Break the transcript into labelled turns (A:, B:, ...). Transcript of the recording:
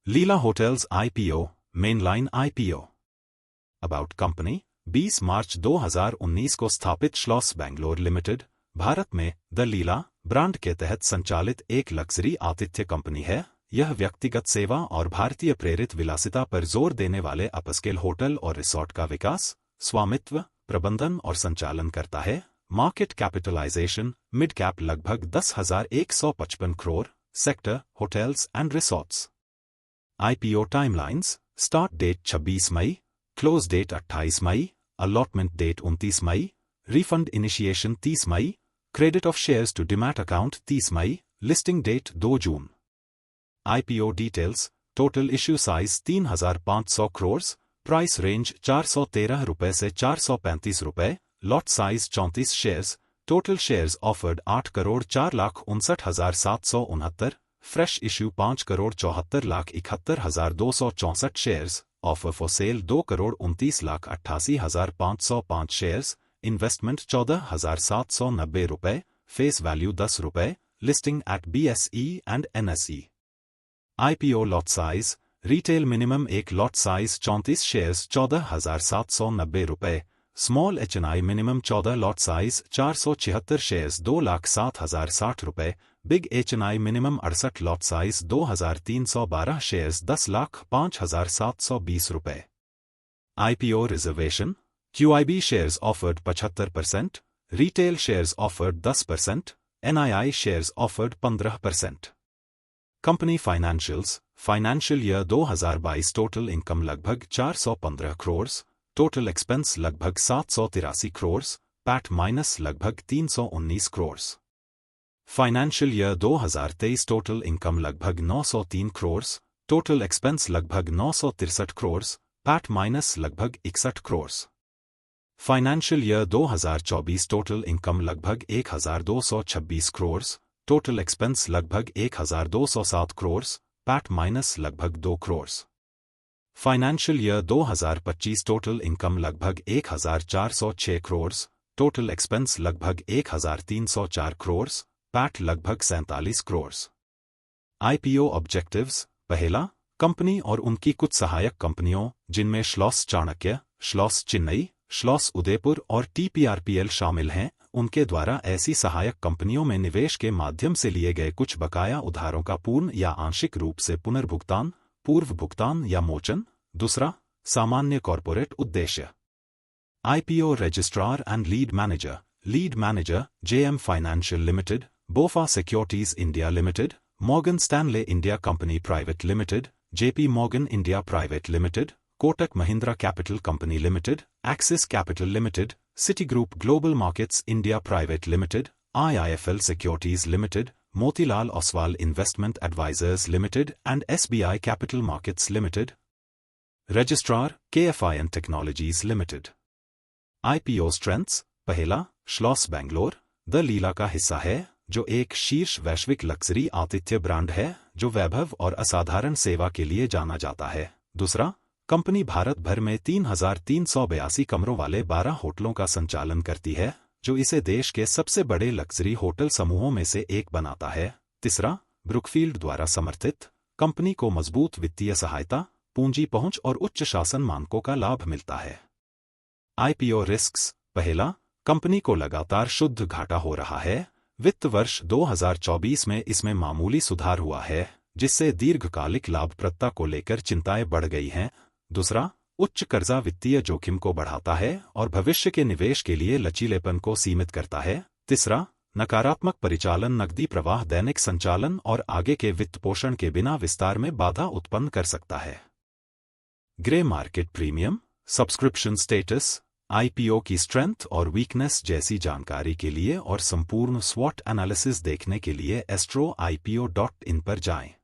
A: Leela hotels IPO, mainline IPO. About company. 20 मार्च 2019 को स्थापित श्लॉस Bangalore limited Bharat में द लीला ब्रांड के तहत संचालित एक लग्जरी आतिथ्य कंपनी है। यह व्यक्तिगत सेवा और भारतीय प्रेरित विलासिता पर जोर देने वाले अपस्केल होटल और रिसोर्ट का विकास, स्वामित्व, प्रबंधन और संचालन करता है। मार्केट कैपिटलाइजेशन मिड कैप लगभग 10,155 crore. Sector hotels and resorts. IPO timelines. Start date 26 May, close date 28 May, allotment date 29 May, refund initiation 30 May, credit of shares to demat account 30 May, listing date 2 June. IPO details. Total issue size 3,500 crore. Price range 413 रुपए से 435 रुपए। Lot size 34 shares. Total shares offered 8,4,59,769। Fresh issue 5,74,71,264 shares. Offer for sale 2,29,88,505 shares. Investment 14,790 रुपए। Face value 10 रुपए। Listing at BSE and NSE। IPO lot size. Retail minimum एक lot size 34 shares 14,790 रुपए। Small HNI minimum 14 lot size 476 shares 2,07,060 रुपए। Big HNI minimum 68 lot size 2,312 shares 10,05,720 रुपए। IPO reservation. QIB shares offered 75%, retail shares offered 10%, NII shares offered 15%। Company financials. Financial year 2022 total income लगभग 415 crore. Total expense लगभग 783 crore. PAT minus लगभग 319 crore. Financial year 2023 total income लगभग 903 crore. Total expense लगभग 963 crore. PAT minus लगभग 61 crore. Financial year 2024 total income लगभग 1,226 crore. Total expense लगभग 1,207 crore. PAT minus लगभग 2 crore. Financial year 2025 total income लगभग 1,406 करोड़। टोटल एक्सपेंस लगभग 1,304 करोड़। पैट लगभग 47 करोड़। IPO objectives. पहला, कंपनी और उनकी कुछ सहायक कंपनियों जिनमें श्लॉस चाणक्य, श्लॉस चेन्नई, श्लॉस उदयपुर और TPRPL शामिल हैं, उनके द्वारा ऐसी सहायक कंपनियों में निवेश के माध्यम से लिए गए कुछ बकाया उधारों का पूर्ण या आंशिक रूप से पुनर्भुगतान, पूर्व भुगतान या मोचन। दूसरा, सामान्य कॉर्पोरेट उद्देश्य। IPO registrar and lead manager. Lead manager JM financial limited, BofA securities India limited, Morgan Stanley India company private limited, JP Morgan India private limited, Kotak Mahindra capital company limited, Axis capital limited, Citi group global markets India private limited, IIFL securities limited, Motilal Oswal investment advisors limited and SBI capital markets limited. Registrar KFIN technologies limited. IPO strengths. पहला, Schloss Bangalore the लीला का हिस्सा है, जो एक शीर्ष वैश्विक luxury आतिथ्य brand है जो वैभव और असाधारण सेवा के लिए जाना जाता है। दूसरा, कंपनी भारत भर में 3,382 कमरों वाले 12 होटलों का संचालन करती है, जो इसे देश के सबसे बड़े लग्जरी होटल समूहों में से एक बनाता है। तीसरा, ब्रुकफील्ड द्वारा समर्थित, कंपनी को मजबूत वित्तीय सहायता, पूंजी पहुंच और उच्च शासन मानकों का लाभ मिलता है। IPO risks. पहला, कंपनी को लगातार शुद्ध घाटा हो रहा है। वित्त वर्ष 2024 में इसमें मामूली सुधार हुआ है, जिससे दीर्घकालिक लाभप्रदता को लेकर चिंताएं बढ़ गई हैं। दूसरा, उच्च कर्जा वित्तीय जोखिम को बढ़ाता है और भविष्य के निवेश के लिए लचीलेपन को सीमित करता है। तीसरा, नकारात्मक परिचालन नकदी प्रवाह दैनिक संचालन और आगे के वित्त पोषण के बिना विस्तार में बाधा उत्पन्न कर सकता है। Grey market premium, subscription status, IPO की स्ट्रेंथ और वीकनेस जैसी जानकारी के लिए और संपूर्ण स्वॉट एनालिसिस देखने के लिए astroipo.in पर जाएं।